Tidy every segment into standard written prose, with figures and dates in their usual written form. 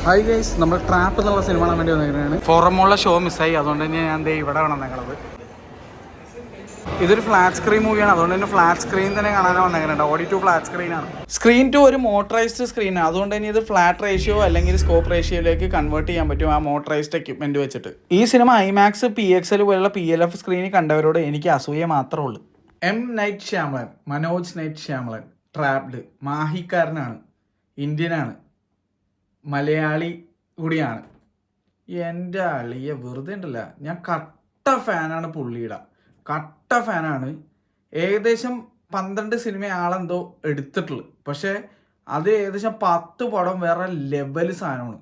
Hi guys, നമ്മൾ trap എന്നുള്ള cinema കാണാൻ വേണ്ടി വന്നിരിക്കുകയാണ്. ഫോറമുള്ള ഷോ മിസ്സായി, അതുകൊണ്ട് തന്നെ ഞാൻ ഇവിടെ വന്നേക്കുന്നത്. ഇതൊരു ഫ്ലാറ്റ് സ്ക്രീൻ മൂവിയാണ്, അതുകൊണ്ട് തന്നെ ഫ്ലാറ്റ് സ്ക്രീൻ തന്നെ കാണാനാണ് വന്നേക്കുന്നുണ്ട്. ഓഡി2 ഫ്ലാറ്റ് സ്ക്രീനാണ്. സ്ക്രീൻ 2 ഒരു മോട്ടറൈസ്ഡ് സ്ക്രീനാണ്, അതുകൊണ്ട് തന്നെ ഇത് ഫ്ലാറ്റ് റേഷ്യോ അല്ലെങ്കിൽ സ്കോപ്പ് റേഷ്യോയിലേക്ക് കൺവേർട്ട് ചെയ്യാൻ പറ്റും ആ മോട്ടറൈസ്ഡ് എക്യുപ്മെന്റ് വെച്ചിട്ട്. ഈ സിനിമ ഐമാക്സ്, PXL പോലുള്ള PLF സ്ക്രീനിൽ കണ്ടവരോട് എനിക്ക് അസൂയ മാത്രമേ ഉള്ളൂ. Night Shyamalan, Manoj Night Shyamalan, trapped, മാഹിക്കാരനാണ്, ഇന്ത്യനാണ്, മലയാളി കൂടിയാണ്. എൻ്റെ അളിയ വെറുതെ ഉണ്ടല്ല, ഞാൻ കട്ട ഫാനാണ് പുള്ളിയുടെ, കട്ട ഫാനാണ്. ഏകദേശം 12 സിനിമ ആളെന്തോ എടുത്തിട്ടുള്ളു, പക്ഷേ അത് ഏകദേശം 10 പടം വേറെ ലെവൽ സാധനമാണ്.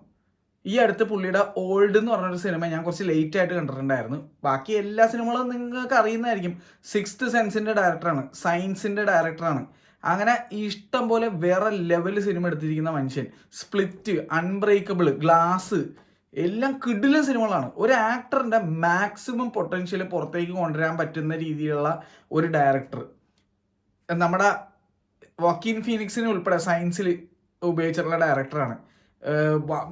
ഈ അടുത്ത് പുള്ളിയുടെ ഓൾഡ് എന്ന് പറഞ്ഞൊരു സിനിമ ഞാൻ കുറച്ച് ലേറ്റ് ആയിട്ട് കണ്ടിട്ടുണ്ടായിരുന്നു. ബാക്കി എല്ലാ സിനിമകളും നിങ്ങൾക്ക് അറിയുന്നതായിരിക്കും. സിക്സ്ത് സെൻസിൻ്റെ ഡയറക്ടറാണ്, സയൻസിൻ്റെ ഡയറക്ടറാണ്. അങ്ങനെ ഇഷ്ടം പോലെ വേറെ ലെവൽ സിനിമ എടുത്തിരിക്കുന്ന മനുഷ്യൻ. സ്പ്ലിറ്റ്, അൺബ്രേക്കബിൾ, ഗ്ലാസ് എല്ലാം കിടിലൻ സിനിമകളാണ്. ഒരു ആക്ടറിൻ്റെ മാക്സിമം പൊട്ടൻഷ്യൽ പുറത്തേക്ക് കൊണ്ടുവരാൻ പറ്റുന്ന രീതിയിലുള്ള ഒരു ഡയറക്ടർ. നമ്മുടെ വക്കീൻ ഫീനിക്സിനെ ഉൾപ്പെടെ സയൻസിൽ ഉപയോഗിച്ചിട്ടുള്ള ഡയറക്ടറാണ്.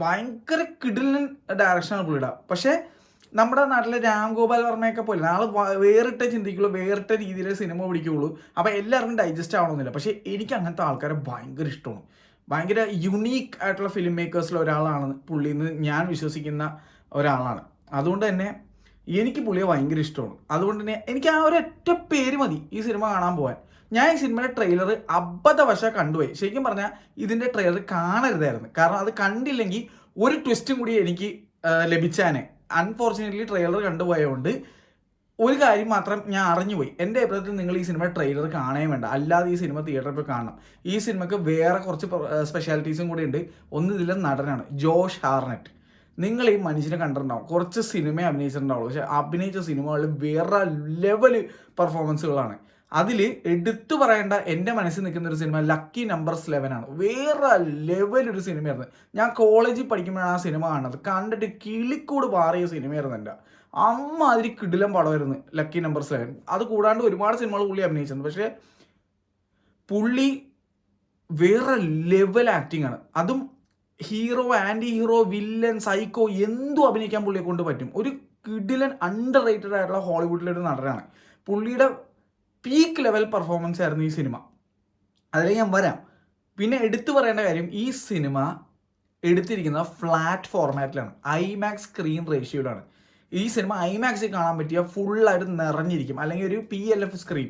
ഭയങ്കര കിടിലൻ ഡയറക്ഷനാണ് പുള്ളിയുടെ. പക്ഷേ നമ്മുടെ നാട്ടിലെ രാം ഗോപാൽ വർമ്മയൊക്കെ പോലെ ആൾ വേറിട്ട ചിന്തിക്കുള്ളൂ, വേറിട്ട രീതിയിൽ സിനിമ പിടിക്കുകയുള്ളൂ. അപ്പോൾ എല്ലാവർക്കും ഡൈജസ്റ്റ് ആവണമെന്നില്ല. പക്ഷേ എനിക്ക് അങ്ങനത്തെ ആൾക്കാരെ ഭയങ്കര ഇഷ്ടമാണ്. ഭയങ്കര യുണീക്ക് ആയിട്ടുള്ള ഫിലിം മേക്കേഴ്സിൽ ഒരാളാണ് പുള്ളി എന്ന് ഞാൻ വിശ്വസിക്കുന്ന ഒരാളാണ്. അതുകൊണ്ട് തന്നെ എനിക്ക് പുള്ളിയെ ഭയങ്കര ഇഷ്ടമാണ്. അതുകൊണ്ട് തന്നെ എനിക്ക് ആ ഒരൊറ്റ പേര് മതി ഈ സിനിമ കാണാൻ പോകാൻ. ഞാൻ ഈ സിനിമയുടെ ട്രെയിലർ അബദ്ധവശാൽ കണ്ടുപോയി. ശരിക്കും പറഞ്ഞാൽ ഇതിൻ്റെ ട്രെയിലർ കാണരുതായിരുന്നു. കാരണം അത് കണ്ടില്ലെങ്കിൽ ഒരു ട്വിസ്റ്റും കൂടി എനിക്ക് ലഭിച്ചാനെ. അൺഫോർച്ചുനേറ്റ്ലി ട്രെയിലർ കണ്ടുപോയതുകൊണ്ട് ഒരു കാര്യം മാത്രം ഞാൻ അറിഞ്ഞുപോയി. എൻ്റെ അഭിപ്രായത്തിൽ നിങ്ങൾ ഈ സിനിമ ട്രെയിലർ കാണേ വേണ്ട, അല്ലാതെ ഈ സിനിമ തിയേറ്ററിൽ പോയി കാണണം. ഈ സിനിമയ്ക്ക് വേറെ കുറച്ച് സ്പെഷ്യാലിറ്റീസും കൂടി ഉണ്ട്. ഒന്ന് ഇതിലെ നടനാണ് ജോഷ് ഹാർനെറ്റ്. നിങ്ങൾ ഈ മനുഷ്യനെ കണ്ടിട്ടുണ്ടാവും, കുറച്ച് സിനിമ അഭിനയിച്ചിട്ടുണ്ടാവുള്ളൂ, പക്ഷെ അഭിനയിച്ച സിനിമകളിൽ വേറെ ലെവൽ പെർഫോമൻസുകളാണ്. അതിൽ എടുത്തു പറയേണ്ട എൻ്റെ മനസ്സിൽ നിൽക്കുന്ന ഒരു സിനിമ ലക്കി നമ്പേഴ്സ് 11 ആണ്. വേറെ ലെവൽ ഒരു സിനിമയായിരുന്നു. ഞാൻ കോളേജിൽ പഠിക്കുമ്പോഴാണ് ആ സിനിമ കാണുന്നത്. കണ്ടിട്ട് കിളിക്കൂട് പാറിയ സിനിമയായിരുന്നു എൻ്റെ. അമ്മാതിരി കിടിലം പടമായിരുന്നു ലക്കി നമ്പേഴ്സ് 11. അത് കൂടാണ്ട് ഒരുപാട് സിനിമകൾ പുള്ളി അഭിനയിച്ചിട്ടുണ്ട്. പക്ഷേ പുള്ളി വേറെ ലെവൽ ആക്ടിങ് ആണ്. അതും hero, anti hero, villain, psycho എന്തും അഭിനയിക്കാൻ പുള്ളിയെ കൊണ്ട് പറ്റും. ഒരു കിടിലൻ അണ്ടർ റേറ്റഡ് ആയിട്ടുള്ള ഹോളിവുഡിലൊരു നടനാണ്. പുള്ളിയുടെ പീക്ക് ലെവൽ പെർഫോമൻസ് ആയിരുന്നു ഈ സിനിമ. അതിലേക്ക് ഞാൻ വരാം. പിന്നെ എടുത്തു പറയേണ്ട കാര്യം, ഈ സിനിമ എടുത്തിരിക്കുന്ന ഫ്ലാറ്റ് ഫോർമാറ്റിലാണ്, ഐമാക്സ് സ്ക്രീൻ റേഷ്യോയിലാണ്. ഈ സിനിമ ഐമാക്സിൽ കാണാൻ പറ്റിയ ഫുള്ളായിട്ട് നിറഞ്ഞിരിക്കും. അല്ലെങ്കിൽ ഒരു PLF screen,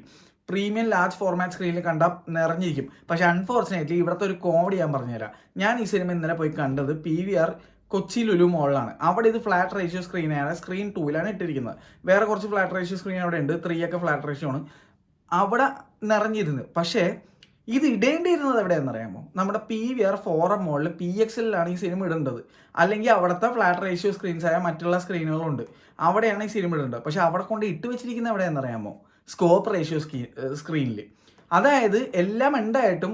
premium large format സ്ക്രീനിൽ കണ്ടാൽ നിറഞ്ഞിരിക്കും. പക്ഷേ അൺഫോർച്ചുനേറ്റ്ലി ഇവിടുത്തെ ഒരു കോമഡി ഞാൻ പറഞ്ഞുതരാം. ഞാൻ ഈ സിനിമ ഇന്നലെ പോയി കണ്ടത് PVR കൊച്ചി ലുലു മോളിലാണ്. അവിടെ ഇത് ഫ്ലാറ്റ് റേഷ്യോ സ്ക്രീനാണ്, സ്ക്രീൻ 2ലാണ് ഇട്ടിരിക്കുന്നത്. വേറെ കുറച്ച് ഫ്ലാറ്റ് റേഷ്യോ സ്ക്രീൻ അവിടെ ഉണ്ട്, 3 ഒക്കെ ഫ്ലാറ്റ് റേഷ്യോ ആണ്. അവിടെ നിറഞ്ഞിരുന്നത്. പക്ഷേ ഇത് ഇടേണ്ടിയിരുന്നത് എവിടെയാണെന്ന് അറിയാമോ? നമ്മുടെ PVR ഫോറം മോളിൽ PXLലാണ് ഈ സിനിമ ഇടേണ്ടത്. അല്ലെങ്കിൽ അവിടുത്തെ ഫ്ലാറ്റ് റേഷ്യോ സ്ക്രീൻസ് ആയ മറ്റുള്ള സ്ക്രീനുകളുണ്ട്, അവിടെയാണ് ഈ സിനിമ ഇടേണ്ടത്. പക്ഷെ അവിടെ കൊണ്ട് ഇട്ട് വെച്ചിരിക്കുന്നത് എവിടെയാണെന്ന് അറിയാമോ? സ്കോപ്പ് റേഷ്യോ സ്ക്രീനിൽ. അതായത് എല്ലാം ഉണ്ടായിട്ടും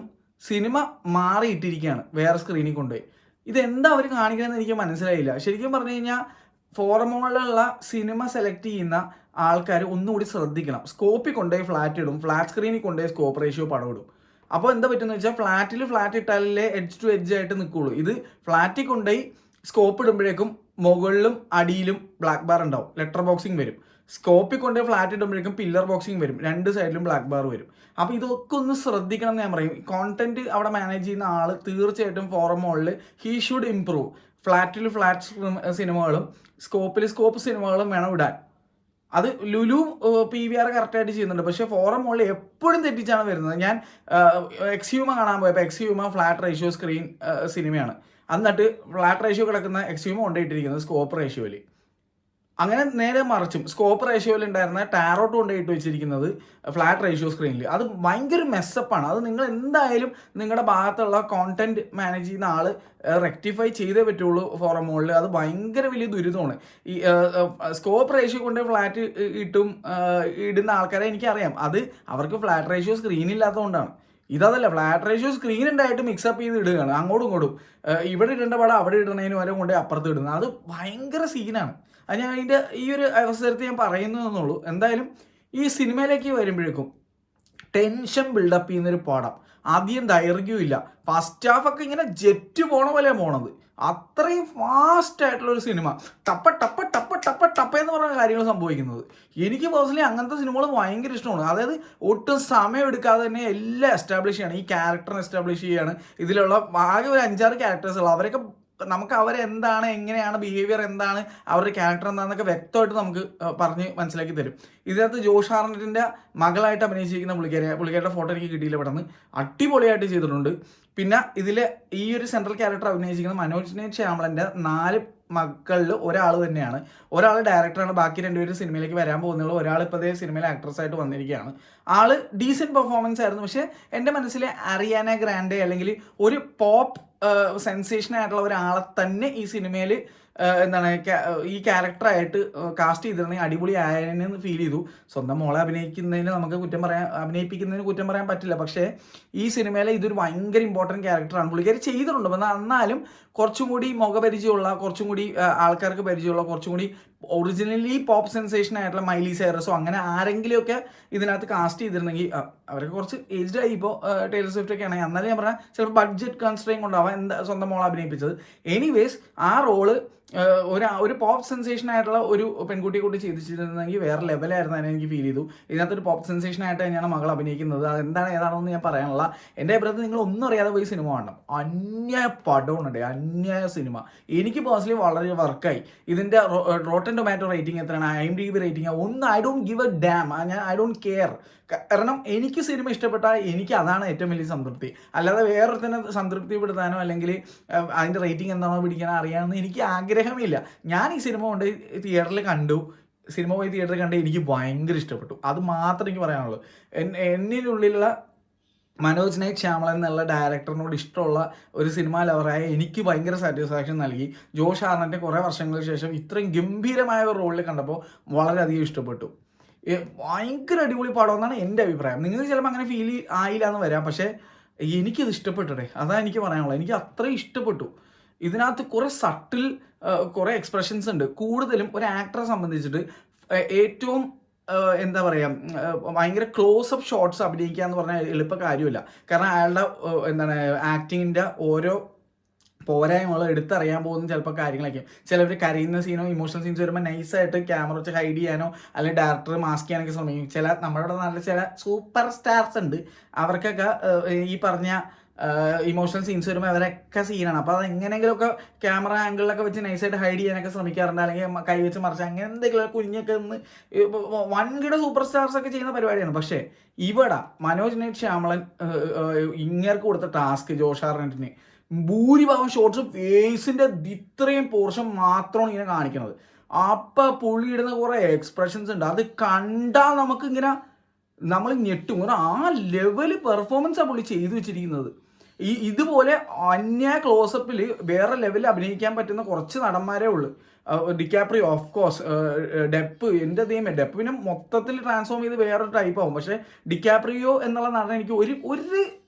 സിനിമ മാറിയിട്ടിരിക്കുകയാണ് വേറെ സ്ക്രീനിൽ കൊണ്ടുപോയി. ഇതെന്താ അവർ കാണിക്കണമെന്ന് എനിക്ക് മനസ്സിലായില്ല. ശരിക്കും പറഞ്ഞു കഴിഞ്ഞാൽ ഫോറമുകളിലുള്ള സിനിമ സെലക്ട് ചെയ്യുന്ന ആൾക്കാർ ഒന്നുകൂടി ശ്രദ്ധിക്കണം. സ്കോപ്പിൽ കൊണ്ടുപോയി ഫ്ലാറ്റ് ഇടും, ഫ്ലാറ്റ് സ്ക്രീനിൽ കൊണ്ടുപോയി സ്കോപ്പ് റേഷ്യോ പടം ഇടും. അപ്പോൾ എന്താ പറ്റുമെന്ന് വെച്ചാൽ ഫ്ലാറ്റ് ഇട്ടാലേ എഡ്ജ് ടു എഡ്ജ് ആയിട്ട് നിൽക്കുകയുള്ളൂ. ഇത് ഫ്ലാറ്റിൽ കൊണ്ടുപോയി സ്കോപ്പ് ഇടുമ്പോഴേക്കും മുകളിലും അടിയിലും ബ്ലാക്ക് ബാർ ഉണ്ടാവും, ലെറ്റർ ബോക്സിങ് വരും. സ്കോപ്പിൽ കൊണ്ടുപോയി ഫ്ലാറ്റ് ഇടുമ്പോഴേക്കും പില്ലർ ബോക്സിങ് വരും, 2 സൈഡിലും ബ്ലാക്ക് ബാർ വരും. അപ്പോൾ ഇതൊക്കെ ഒന്ന് ശ്രദ്ധിക്കണം എന്ന് ഞാൻ പറയും. കോണ്ടന്റ് അവിടെ മാനേജ് ചെയ്യുന്ന ആൾ തീർച്ചയായിട്ടും ഫോറം മോളിൽ ഹീ ഷുഡ് ഇംപ്രൂവ്. ഫ്ലാറ്റിൽ ഫ്ലാറ്റ് സിനിമകളും സ്കോപ്പിൽ സ്കോപ്പ് സിനിമകളും വേണം ഇടാൻ. അത് ലുലു PVR കറക്റ്റായിട്ട് ചെയ്യുന്നുണ്ട്. പക്ഷേ ഫോറം മോളിൽ എപ്പോഴും തെറ്റിച്ചാണ് വരുന്നത്. ഞാൻ എക്സ്യൂമ കാണാൻ പോയപ്പോൾ എക്സ്യൂമ ഫ്ലാറ്റ് റേഷ്യോ സ്ക്രീൻ സിനിമയാണ്. എന്നിട്ട് ഫ്ലാറ്റ് റേഷ്യോ കിടക്കുന്ന എക്സ്യൂമ കൊണ്ടുപോയിട്ടിരിക്കുന്നത് സ്കോപ്പ് റേഷ്യോയിൽ. അങ്ങനെ നേരെ മറിച്ചും സ്കോപ്പ് റേഷ്യോയിൽ ഉണ്ടായിരുന്ന ടാരോട്ട് കൊണ്ടുപോയിട്ട് വെച്ചിരിക്കുന്നത് ഫ്ലാറ്റ് റേഷ്യോ സ്ക്രീനിൽ. അത് ഭയങ്കര മെസ്സപ്പാണ്. അത് നിങ്ങൾ എന്തായാലും നിങ്ങളുടെ ഭാഗത്തുള്ള കോണ്ടന്റ് മാനേജ് ചെയ്യുന്ന ആൾ റെക്ടിഫൈ ചെയ്തേ പറ്റുള്ളൂ ഫോറം മോളിൽ. അത് ഭയങ്കര വലിയ ദുരിതമാണ്. ഈ സ്കോപ്പ് റേഷ്യോ കൊണ്ട് ഫ്ലാറ്റ് ഇടുന്ന ആൾക്കാരെ എനിക്കറിയാം. അത് അവർക്ക് ഫ്ലാറ്റ് റേഷ്യോ സ്ക്രീൻ ഇല്ലാത്തതുകൊണ്ടാണ്. ഇതല്ല, ഫ്ലാറ്റ് റേഷ്യോ സ്ക്രീൻ ഉണ്ടായിട്ട് മിക്സപ്പ് ചെയ്ത് ഇടുകയാണ് അങ്ങോട്ടും ഇങ്ങോട്ടും. ഇവിടെ ഇടേണ്ട പടം അവിടെ ഇടണതിന് വരെ കൊണ്ട് അപ്പുറത്ത് ഇടുന്നത്. അത് ഭയങ്കര സീനാണ്. അത് ഞാൻ അതിൻ്റെ ഈ ഒരു അവസരത്തിൽ ഞാൻ പറയുന്നതെന്നുള്ളൂ. എന്തായാലും ഈ സിനിമയിലേക്ക് വരുമ്പോഴേക്കും ടെൻഷൻ ബിൽഡപ്പ് ചെയ്യുന്നൊരു പടം. ആദ്യം ദൈർഘ്യമില്ല, ഫസ്റ്റ് ഹാഫ് ഒക്കെ ഇങ്ങനെ ജെറ്റ് പോണ പോലെയാണ് പോണത്. അത്രയും ഫാസ്റ്റ് ആയിട്ടുള്ള ഒരു സിനിമ. ടപ്പ ടപ്പ ടപ്പ ടപ്പ ടപ്പ എന്ന് പറഞ്ഞ കാര്യങ്ങൾ സംഭവിക്കുന്നത്. എനിക്ക് പേഴ്സണലി അങ്ങനത്തെ സിനിമകൾ ഭയങ്കര ഇഷ്ടമാണ്. അതായത് ഒട്ടും സമയം എടുക്കാതെ തന്നെ എല്ലാം എസ്റ്റാബ്ലിഷ് ചെയ്യാണ്, ഈ ക്യാരക്ടറിനെ എസ്റ്റാബ്ലിഷ് ചെയ്യാണ്. ഇതിലുള്ള ആകെ ഒരു 5-6 ക്യാരക്ടേഴ്സുകൾ, അവരൊക്കെ നമുക്ക് അവരെന്താണ്, എങ്ങനെയാണ് ബിഹേവിയർ, എന്താണ് അവരുടെ ക്യാരക്ടർ എന്താണെന്നൊക്കെ വ്യക്തമായിട്ട് നമുക്ക് പറഞ്ഞ് മനസ്സിലാക്കി തരും. ഇതിനകത്ത് ജോഷ് ഹാർനെറ്റിൻ്റെ മകളായിട്ട് അഭിനയിച്ചിരിക്കുന്ന പുള്ളിക്കാരുടെ ഫോട്ടോ എനിക്ക് കിട്ടിയില്ല ഇവിടെ നിന്ന്. അടിപൊളിയായിട്ട് ചെയ്തിട്ടുണ്ട്. പിന്നെ ഇതിൽ ഈ ഒരു സെൻട്രൽ ക്യാരക്ടർ അഭിനയിച്ചിരിക്കുന്ന മനോജ് ശ്യാമളൻ്റെ 4 മക്കളിൽ ഒരാൾ തന്നെയാണ്. ഒരാൾ ഡയറക്ടറാണ്, ബാക്കി 2 പേരും സിനിമയിലേക്ക് വരാൻ പോകുന്നുള്ളൂ. ഒരാൾ ഇപ്പോൾ അതേ സിനിമയിൽ ആക്ട്രസ് ആയിട്ട് വന്നിരിക്കുകയാണ്. ആള് ഡീസൻറ്റ് പെർഫോമൻസ് ആയിരുന്നു. പക്ഷേ എൻ്റെ മനസ്സിൽ അറിയാന ഗ്രാൻഡെ അല്ലെങ്കിൽ ഒരു പോപ്പ് സെൻസേഷൻ ആയിട്ടുള്ള ഒരാളെ തന്നെ ഈ സിനിമയിൽ എന്താണ് ഈ ക്യാരക്ടറായിട്ട് കാസ്റ്റ് ചെയ്തിരുന്നെങ്കിൽ അടിപൊളി ആയതെന്ന് ഫീൽ ചെയ്തു. സ്വന്തം മോളെ അഭിനയിക്കുന്നതിന് നമുക്ക് അഭിനയിപ്പിക്കുന്നതിന് കുറ്റം പറയാൻ പറ്റില്ല. പക്ഷേ ഈ സിനിമയിലെ ഇതൊരു ഭയങ്കര ഇമ്പോർട്ടൻറ്റ് ക്യാരക്ടറാണ്. പുള്ളിക്കാരി ചെയ്തിട്ടുണ്ട്. എന്നാലും കുറച്ചും കൂടി മുഖപരിചയമുള്ള, കുറച്ചും കൂടി ആൾക്കാർക്ക് പരിചയമുള്ള, കുറച്ചും കൂടി ഒറിജിനലി പോപ്പ് സെൻസേഷൻ ആയിട്ടുള്ള മൈലി സൈറസോ അങ്ങനെ ആരെങ്കിലുമൊക്കെ ഇതിനകത്ത് കാസ്റ്റ് ചെയ്തിരുന്നെങ്കിൽ, അവരൊക്കെ കുറച്ച് ഏജ്ഡ് ആയി ഇപ്പോൾ, ടൈലർ സ്വിഫ്റ്റ് ഒക്കെ ആണെങ്കിൽ. എന്നാലും ഞാൻ പറഞ്ഞാൽ ചിലപ്പോൾ ബഡ്ജറ്റ് കൺസ്ട്രെയിൻ കൊണ്ടാവാം സ്വന്തം മോളെ അഭിനയിപ്പിച്ചത്. എനിവേസ് ആ റോള് ഒരു പോപ്പ് സെൻസേഷൻ ആയിട്ടുള്ള ഒരു പെൺകുട്ടിയെ കൂടി ചെയ്തിരുന്നെങ്കിൽ വേറെ ലെവലായിരുന്നു അതിനെ എനിക്ക് ഫീൽ ചെയ്തു. ഇതിനകത്തൊരു പോപ്പ് സെൻസേഷൻ ആയിട്ട് തന്നെയാണ് മകൾ അഭിനയിക്കുന്നത്. അതെന്താണ് ഏതാണെന്ന് ഞാൻ പറയാനുള്ള. എൻ്റെ അഭിപ്രായത്തിൽ നിങ്ങൾ ഒന്നും അറിയാതെ പോയി സിനിമ കാണണം. അന്യായ പടമുണ്ട്, അന്യായ സിനിമ. എനിക്ക് പേഴ്സണലി വളരെ വർക്കായി. ഇതിൻ്റെ റോട്ടൻ ടൊമാറ്റോ റേറ്റിംഗ് എത്രയാണ്, IMDb റേറ്റിംഗ് ഒന്നും I don't give A dam. I don't care. കാരണം എനിക്ക് സിനിമ ഇഷ്ടപ്പെട്ടാൽ എനിക്ക് അതാണ് ഏറ്റവും വലിയ സംതൃപ്തി. അല്ലാതെ വേറൊരുത്തന്നെ സംതൃപ്തിപ്പെടുത്താനോ അല്ലെങ്കിൽ അതിൻ്റെ റേറ്റിംഗ് എന്താണോ പിടിക്കാനോ അറിയാമെന്ന് എനിക്ക് ആഗ്രഹമില്ല. ഞാൻ ഈ സിനിമ കൊണ്ട് തിയേറ്ററിൽ കണ്ടു. സിനിമ പോയി തിയേറ്ററിൽ കണ്ട് എനിക്ക് ഭയങ്കര ഇഷ്ടപ്പെട്ടു. അത് മാത്രമേ എനിക്ക് പറയാനുള്ളൂ. എന്നിനുള്ളിലുള്ള മനോജ് നൈറ്റ് ശ്യാമളൻ എന്നുള്ള ഡയറക്ടറിനോട് ഇഷ്ടമുള്ള ഒരു സിനിമാ ലവറായ എനിക്ക് ഭയങ്കര സാറ്റിസ്ഫാക്ഷൻ നൽകി. ജോഷ് ഹാർനെറ്റ് കുറേ വർഷങ്ങൾക്ക് ശേഷം ഇത്രയും ഗംഭീരമായ ഒരു റോളിൽ കണ്ടപ്പോൾ വളരെയധികം ഇഷ്ടപ്പെട്ടു. ഭയങ്കര അടിപൊളി പടമെന്നാണ് എൻ്റെ അഭിപ്രായം. നിങ്ങൾക്ക് ചിലപ്പോൾ അങ്ങനെ ഫീൽ ആയില്ല എന്ന് വരാം, പക്ഷേ എനിക്കിത് ഇഷ്ടപ്പെട്ടേ. അതാണ് എനിക്ക് പറയാനുള്ളത്. എനിക്ക് അത്രയും ഇഷ്ടപ്പെട്ടു. ഇതിനകത്ത് കുറേ സട്ടിൽ കുറേ എക്സ്പ്രഷൻസ് ഉണ്ട്. കൂടുതലും ഒരു ആക്ടറെ സംബന്ധിച്ചിട്ട് ഏറ്റവും എന്താ പറയുക, ഭയങ്കര ക്ലോസപ്പ് ഷോട്ട്സ് അഭിനയിക്കുക എന്ന് പറഞ്ഞാൽ എളുപ്പ കാര്യമില്ല. കാരണം അയാളുടെ എന്താണ് ആക്ടിങ്ങിൻ്റെ ഓരോ പോരായ്മകൾ എടുത്തറിയാൻ പോകുന്ന ചിലപ്പോൾ കാര്യങ്ങളൊക്കെ. ചിലവർ കരയുന്ന സീനോ ഇമോഷണൽ സീൻസ് വരുമ്പോൾ നൈസായിട്ട് ക്യാമറ വെച്ച് ഹൈഡ് ചെയ്യാനോ അല്ലെങ്കിൽ ഡയറക്ടർ മാസ്ക് ചെയ്യാനൊക്കെ ശ്രമിക്കും. നമ്മുടെ നല്ല ചില സൂപ്പർ സ്റ്റാർസ് ഉണ്ട്, അവർക്കൊക്കെ ഈ പറഞ്ഞ ഇമോഷണൽ സീൻസ് വരുമ്പോൾ അവരൊക്കെ സീനാണ്. അപ്പോൾ അത് എങ്ങനെയെങ്കിലുമൊക്കെ ക്യാമറ ആംഗിളിലൊക്കെ വെച്ച് നൈസായിട്ട് ഹൈഡ് ചെയ്യാനൊക്കെ ശ്രമിക്കാറുണ്ട്, അല്ലെങ്കിൽ കൈ വെച്ച് മറിച്ച് അങ്ങനെ എന്തെങ്കിലും കുഞ്ഞൊക്കെ ഒന്ന് വൻകിട സൂപ്പർ സ്റ്റാർസ് ഒക്കെ ചെയ്യുന്ന പരിപാടിയാണ്. പക്ഷേ ഇവിടെ മനോജ് നൈറ്റ് ശ്യാമളൻ ഇങ്ങേർക്ക് കൊടുത്ത ടാസ്ക് ജോഷ് ഹാർനെറ്റിന്, ഭൂരിഭാഗം ഷോട്ട്സ് ഫേസിൻ്റെ ഇത്രയും പോർഷൻ മാത്രമാണ് ഇങ്ങനെ കാണിക്കുന്നത്. അപ്പം പുള്ളിയിടുന്ന കുറേ എക്സ്പ്രഷൻസ് ഉണ്ട്, അത് കണ്ടാൽ നമുക്ക് ഇങ്ങനെ നമ്മൾ ഞെട്ടും. ആ ലെവല് പെർഫോമൻസാണ് പുള്ളി ചെയ്തു വെച്ചിരിക്കുന്നത്. ഇതുപോലെ അന്യായ ക്ലോസപ്പിൽ വേറെ ലെവലിൽ അഭിനയിക്കാൻ പറ്റുന്ന കുറച്ച് നടന്മാരേ ഉള്ളൂ. ഡിക്കാപ്രിയോ ഓഫ് കോഴ്സ്, ഡെപ്പ്, എൻ്റെ ദൈവമേ ഡെപ്പ് പിന്നെ മൊത്തത്തിൽ ട്രാൻസ്ഫോം ചെയ്ത് വേറൊരു ടൈപ്പ് ആവും. പക്ഷേ ഡിക്കാപ്രിയോ എന്നുള്ള നടൻ എനിക്ക് ഒരു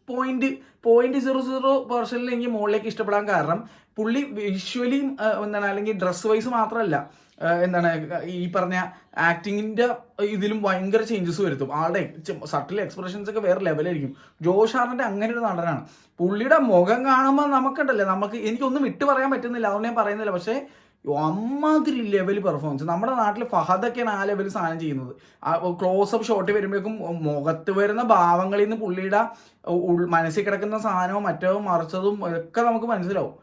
0.00% എനിക്ക് മുകളിലേക്ക് ഇഷ്ടപ്പെടാൻ കാരണം പുള്ളി വിഷ്വലിയും എന്താണ് അല്ലെങ്കിൽ ഡ്രസ് വൈസ് മാത്രമല്ല, എന്താണ് ഈ പറഞ്ഞ ആക്ടിങ്ങിൻ്റെ ഇതിലും ഭയങ്കര ചേഞ്ചസ് വരുത്തും. ആളുടെ സട്ടിൽ എക്സ്പ്രഷൻസ് ഒക്കെ വേറെ ലെവലായിരിക്കും. ജോഷ് ഹാർനെറ്റ് അങ്ങനെ ഒരു നടനാണ്. പുള്ളിയുടെ മുഖം കാണുമ്പോൾ നമുക്കുണ്ടല്ലേ, എനിക്കൊന്നും വിട്ടു പറയാൻ പറ്റുന്നില്ല, അതുകൊണ്ട് ഞാൻ പറയുന്നില്ല. പക്ഷേ അമ്മാതിരി ലെവൽ പെർഫോമൻസ്. നമ്മുടെ നാട്ടിൽ ഫഹദൊക്കെയാണ് ആ ലെവൽ സാധനം ചെയ്യുന്നത്. ക്ലോസപ്പ് ഷോട്ട് വരുമ്പോഴേക്കും മുഖത്ത് വരുന്ന ഭാവങ്ങളിൽ നിന്ന് പുള്ളിയുടെ മനസ്സിൽ കിടക്കുന്ന സാധനവും മറ്റോ മറിച്ചതും ഒക്കെ നമുക്ക് മനസ്സിലാവും.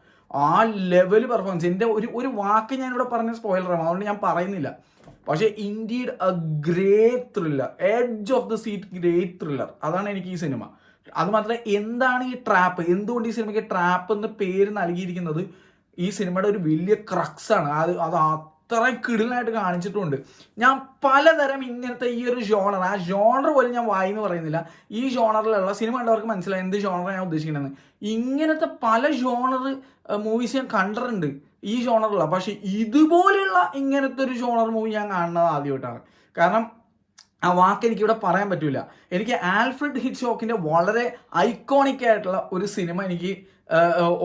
ആ ലെവൽ പെർഫോമൻസ്. എൻ്റെ ഒരു വാക്ക് ഞാനിവിടെ പറഞ്ഞ സ്പോയിലറാണ്, അതുകൊണ്ട് ഞാൻ പറയുന്നില്ല. പക്ഷേ indeed A great thriller, edge of the seat great thriller. അതാണ് എനിക്ക് ഈ സിനിമ. അതുമാത്രമല്ല, എന്താണ് ഈ ട്രാപ്പ്, എന്തുകൊണ്ട് ഈ സിനിമയ്ക്ക് ട്രാപ്പ് എന്ന് പേര് നൽകിയിരിക്കുന്നത്, ഈ സിനിമയുടെ ഒരു വലിയ ക്രക്സാണ്. അത് അത്രയും കിടിലായിട്ട് കാണിച്ചിട്ടുണ്ട്. ഞാൻ പലതരം ഇങ്ങനത്തെ ഈ ഒരു ജോണർ, ആ ജോണർ പോലും ഞാൻ വായിന്ന് പറയുന്നില്ല, ഈ ജോണറിലുള്ള സിനിമ കണ്ടവർക്ക് മനസ്സിലായി എന്ത് ജോണർ ഞാൻ ഉദ്ദേശിക്കണമെന്ന്. ഇങ്ങനത്തെ പല ജോണർ മൂവീസ് ഞാൻ കണ്ടിട്ടുണ്ട് ഈ ജോണറിലുള്ള. പക്ഷേ ഇതുപോലെയുള്ള ഇങ്ങനത്തെ ഒരു ജോണർ മൂവി ഞാൻ കാണുന്നത് ആദ്യമായിട്ടാണ്. കാരണം ആ വാക്ക് എനിക്കിവിടെ പറയാൻ പറ്റില്ല. എനിക്ക് ആൽഫ്രഡ് ഹിച്ച്കോക്കിൻ്റെ വളരെ ഐക്കോണിക് ആയിട്ടുള്ള ഒരു സിനിമ എനിക്ക്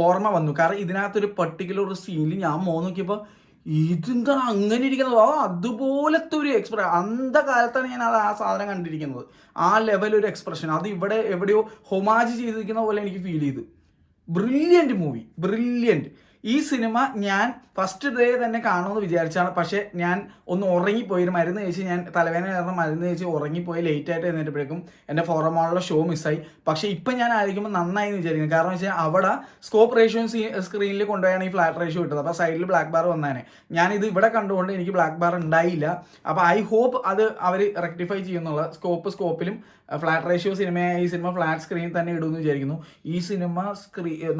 ഓർമ്മ വന്നു. കാരണം ഇതിനകത്തൊരു പെർട്ടിക്കുലർ ഒരു സീനിൽ ഞാൻ നോക്കിയപ്പോൾ ഇതെന്താണ് അങ്ങനെ ഇരിക്കുന്നത്, അതുപോലത്തെ ഒരു എക്സ്പ്രഷൻ. അന്ധകാലത്താണ് ഞാൻ ആ സാധനം കണ്ടിരിക്കുന്നത്. ആ ലെവൽ ഒരു എക്സ്പ്രഷൻ അത് ഇവിടെ എവിടെയോ ഹൊമാജ് ചെയ്തിരിക്കുന്ന പോലെ എനിക്ക് ഫീൽ ചെയ്തു. Brilliant movie, brilliant. ഈ സിനിമ ഞാൻ ഫസ്റ്റ് ഡേ തന്നെ കാണുമെന്ന് വിചാരിച്ചാണ്. പക്ഷേ ഞാൻ ഒന്ന് ഉറങ്ങിപ്പോയി, ഒരു മരുന്ന് കഴിച്ച്, ഞാൻ തലവേദന കാരണം മരുന്ന് കഴിച്ച് ഉറങ്ങിപ്പോയി. ലേറ്റ് ആയിട്ട് എന്നിട്ടപ്പോഴേക്കും എൻ്റെ ഫോറമോളിലെ ഷോ മിസ്സായി. പക്ഷേ ഇപ്പം ഞാൻ ആയിരിക്കുമ്പോൾ നന്നായി എന്ന് വിചാരിക്കുന്നു. കാരണം വെച്ചാൽ അവിടെ സ്കോപ്പ് റേഷ്യോ സ്ക്രീനിൽ കൊണ്ടുപോയാണ് ഈ ഫ്ലാറ്റ് റേഷ്യോ കിട്ടുന്നത്. അപ്പോൾ സൈഡിൽ ബ്ലാക്ക് ബാർ വന്നേനെ. ഞാനിത് ഇവിടെ കണ്ടുകൊണ്ട് എനിക്ക് ബ്ലാക്ക് ബാർ ഉണ്ടായില്ല. അപ്പോൾ ഐ ഹോപ്പ് അത് അവർ റെക്ടിഫൈ ചെയ്യുന്നുള്ള. സ്കോപ്പിലും ഫ്ലാറ്റ് റേഷ്യോ ഈ സിനിമ ഫ്ലാറ്റ് സ്ക്രീനിൽ തന്നെ ഇടുമെന്ന് വിചാരിക്കുന്നു. ഈ സിനിമ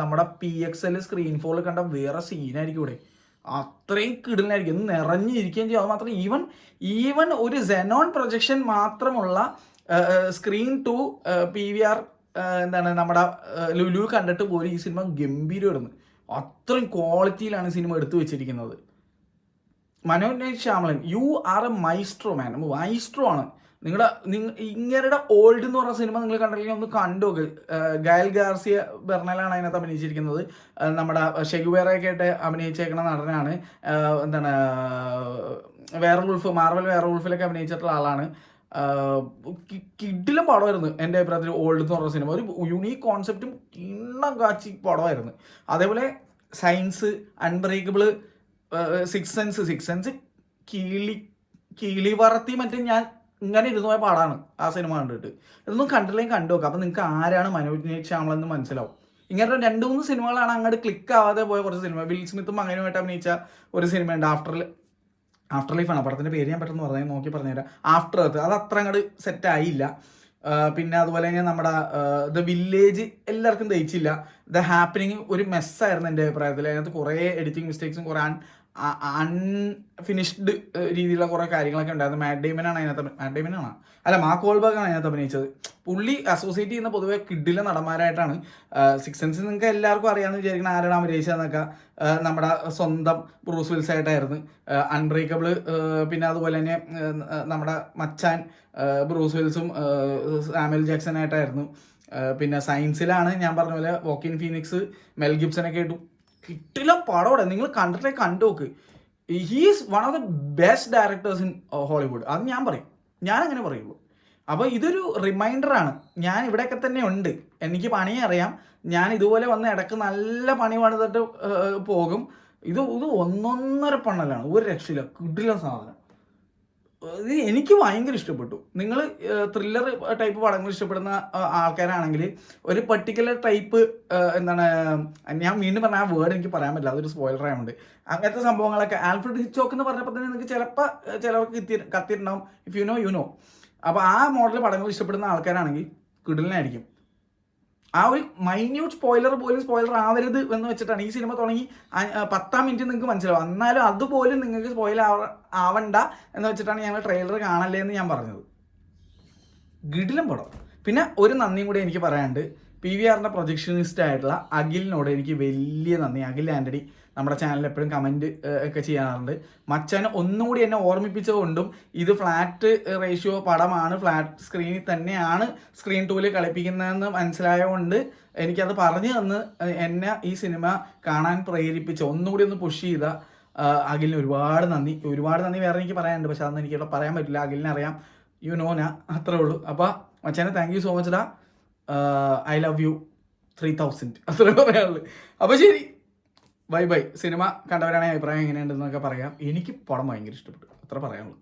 നമ്മുടെ PXL സ്ക്രീൻ ഫോളിൽ കണ്ട വേറെ സീനായിരിക്കും ഇവിടെ. അത്രയും കിടലായിരിക്കും, നിറഞ്ഞിരിക്കുകയും ചെയ്യും. അത് മാത്രം ഈവൻ ഒരു സെനോൺ പ്രൊജക്ഷൻ മാത്രമുള്ള സ്ക്രീൻ ടു PVR നമ്മുടെ ലുലു കണ്ടിട്ട് പോലും ഈ സിനിമ ഗംഭീരമായിരുന്നു. അത്രയും ക്വാളിറ്റിയിലാണ് സിനിമ എടുത്തു വെച്ചിരിക്കുന്നത്. Manoj Shyamalan, you are A Maestro man. Maestro ആണ്. ഇങ്ങരുടെ ഓൾഡ് എന്ന് പറഞ്ഞ സിനിമ നിങ്ങൾ കണ്ടില്ലെങ്കിൽ ഒന്ന് കണ്ടുനോക്ക്. ഗയൽ ഗാർസിയ ബെർണലാണ് അതിനകത്ത് അഭിനയിച്ചിരിക്കുന്നത്. നമ്മുടെ ഷെഗുവേറയൊക്കെ ആയിട്ട് അഭിനയിച്ചേക്കുന്ന നടനാണ്. മാർവൽ വേറെ വുൾഫിലൊക്കെ അഭിനയിച്ചിട്ടുള്ള ആളാണ്. കിഡിലും പടമായിരുന്നു എൻ്റെ അഭിപ്രായത്തിൽ ഓൾഡ് എന്ന് പറഞ്ഞ സിനിമ. ഒരു യുണീക്ക് കോൺസെപ്റ്റും കിണ്ണം കാച്ചി പടമായിരുന്നു. അതേപോലെ സയൻസ്, അൺബ്രേക്കബിൾ, സിക്സ് സെൻസ് കിളി പറത്തി മറ്റേ ഞാൻ ഇങ്ങനെ ഇരുന്ന് പോയ പാടാണ് ആ സിനിമ കണ്ടിട്ട്. ഇതൊന്നും കണ്ടില്ലെങ്കിൽ കണ്ടു നോക്കാം. അപ്പം നിങ്ങൾക്ക് ആരാണ് മനോജ് ശ്യാമളെന്ന് മനസ്സിലാവും. ഇങ്ങനെ 2-3 സിനിമകളാണ് അങ്ങോട്ട് ക്ലിക്ക് ആവാതെ പോയ കുറച്ച് സിനിമ. വിൽ സ്മിത്തും മകനുമായിട്ട് അഭിനയിച്ച ഒരു സിനിമയുണ്ട്, ആഫ്റ്റർ ലൈഫാണ് പടത്തിൻ്റെ പേര്. ഞാൻ പെട്ടെന്ന് പറഞ്ഞാൽ നോക്കി പറഞ്ഞുതരാം. After earth. അത് അത്ര അങ്ങോട്ട് സെറ്റായില്ല. പിന്നെ അതുപോലെ തന്നെ നമ്മുടെ ദ വില്ലേജ് എല്ലാവർക്കും ദഹിച്ചില്ല. ദ ഹാപ്പനിങ് ഒരു മെസ്സായിരുന്നു എൻ്റെ അഭിപ്രായത്തിൽ. അതിനകത്ത് കുറേ എഡിറ്റിംഗ് മിസ്റ്റേക്സും കുറേ അൺഫിനിഷ്ഡ് രീതിയിലുള്ള കുറേ കാര്യങ്ങളൊക്കെ ഉണ്ടായിരുന്നു. മാറ്റ് ഡെയ്മനാണ് മാർക്ക് വോൾബർഗ് ആണ് അതിനകത്ത് അഭിനയിച്ചത്. പുള്ളി അസോസിയേറ്റ് ചെയ്യുന്ന പൊതുവെ കിഡിലെ നടന്മാരായിട്ടാണ്. സിക്സ് സെൻസ് നിങ്ങൾക്ക് എല്ലാവർക്കും അറിയാമെന്ന് വിചാരിക്കണം ആരാണ് അഭിനയിച്ചതെന്നൊക്കെ. നമ്മുടെ സ്വന്തം ബ്രൂസ് വിൽസ് ആയിട്ടായിരുന്നു. അൺബ്രേക്കബിൾ, പിന്നെ അതുപോലെ തന്നെ നമ്മുടെ മച്ചാൻ ബ്രൂസ് വിൽസും സാമുവൽ ജാക്സൺ ആയിട്ടായിരുന്നു. പിന്നെ സയൻസിലാണ് ഞാൻ പറഞ്ഞ പോലെ വോക്കിൻ ഫീനിക്സ്, മെൽ ഗിബ്സനൊക്കെ ആയിട്ടു. കിട്ടില്ല പടോടെ, നിങ്ങൾ കണ്ടിട്ടേ കണ്ടുനോക്ക്. He's one of the best directors in Hollywood. അത് ഞാൻ അങ്ങനെ പറയുള്ളൂ. അപ്പോൾ ഇതൊരു റിമൈൻഡറാണ്. ഞാൻ ഇവിടെയൊക്കെ തന്നെ ഉണ്ട്, എനിക്ക് പണി അറിയാം. ഞാൻ ഇതുപോലെ വന്ന് ഇടയ്ക്ക് നല്ല പണി പണിതിട്ട് പോകും. ഇത് ഒന്നൊന്നര പണ്ണലാണ്, ഒരു രക്ഷയില്ല. കിടിലൻ സാധനം. ഇത് എനിക്ക് ഭയങ്കര ഇഷ്ടപ്പെട്ടു. നിങ്ങൾ ത്രില്ലർ ടൈപ്പ് പടങ്ങൾ ഇഷ്ടപ്പെടുന്ന ആൾക്കാരാണെങ്കിൽ ഒരു പർട്ടിക്കുലർ ടൈപ്പ് ഞാൻ വീണ്ടും പറഞ്ഞ ആ വേർഡ് എനിക്ക് പറയാൻ പറ്റില്ല, അതൊരു സ്പോയിലർ ആയതുകൊണ്ട്. അങ്ങനത്തെ സംഭവങ്ങളൊക്കെ ആൽഫ്രഡ് ഹിച്ചോക്ക് എന്ന് പറഞ്ഞപ്പോൾ തന്നെ നിങ്ങൾക്ക് ചിലർക്ക് കത്തിയിട്ടുണ്ടാവും. If you know. അപ്പോൾ ആ മോഡൽ പടങ്ങൾ ഇഷ്ടപ്പെടുന്ന ആൾക്കാരാണെങ്കിൽ കിടിലനായിരിക്കും. ആ ഒരു മൈന്യൂട്ട് സ്പോയിലർ പോലും സ്പോയിലർ ആവരുത് എന്ന് വെച്ചിട്ടാണ് ഈ സിനിമ തുടങ്ങി 10 മിനിറ്റ് നിങ്ങൾക്ക് മനസ്സിലാവും. എന്നാലും അതുപോലും നിങ്ങൾക്ക് സ്പോയിലർ ആവണ്ട എന്ന് വെച്ചിട്ടാണ് ഞങ്ങൾ ട്രെയിലർ കാണല്ലേ എന്ന് ഞാൻ പറഞ്ഞത്. ഗിഡിലും പടം. പിന്നെ ഒരു നന്ദിയും കൂടി എനിക്ക് പറയാനുണ്ട്. PVRന്റെ പ്രൊജക്ഷനിസ്റ്റ് ആയിട്ടുള്ള അഖിലിനോട് എനിക്ക് വലിയ നന്ദി. അഖിൽ ആൻ്റണി നമ്മുടെ ചാനലിൽ എപ്പോഴും കമൻറ്റ് ഒക്കെ ചെയ്യാറുണ്ട്. മച്ചാൻ ഒന്നും കൂടി എന്നെ ഓർമ്മിപ്പിച്ചതുകൊണ്ടും ഇത് ഫ്ലാറ്റ് റേഷ്യോ പടമാണ്, ഫ്ലാറ്റ് സ്ക്രീനിൽ തന്നെയാണ് സ്ക്രീൻ ടൂവിൽ കളിപ്പിക്കുന്നതെന്ന് മനസ്സിലായതുകൊണ്ട് എനിക്കത് പറഞ്ഞു തന്ന് എന്നെ ഈ സിനിമ കാണാൻ പ്രേരിപ്പിച്ച് ഒന്നുകൂടി ഒന്ന് പുഷ് ചെയ്ത അഖിലിന് ഒരുപാട് നന്ദി. വേറെ എനിക്ക് പറയാനുണ്ട്, പക്ഷെ അതൊന്നും എനിക്കിവിടെ പറയാൻ പറ്റില്ല. അഖിലിനെ അറിയാം, അത്രേ ഉള്ളൂ. അപ്പോൾ മച്ചാനെ താങ്ക് യു സോ മച്ച് ഡാ. I love you 3000. അത്രേ പറയാനുള്ളൂ. അപ്പോൾ ശരി, ബൈ. സിനിമ കണ്ടവരാണെങ്കിൽ അഭിപ്രായം എങ്ങനെയുണ്ടെന്നൊക്കെ പറയാം. എനിക്ക് പടം ഭയങ്കര ഇഷ്ടപ്പെട്ടു, അത്ര പറയാനുള്ളൂ.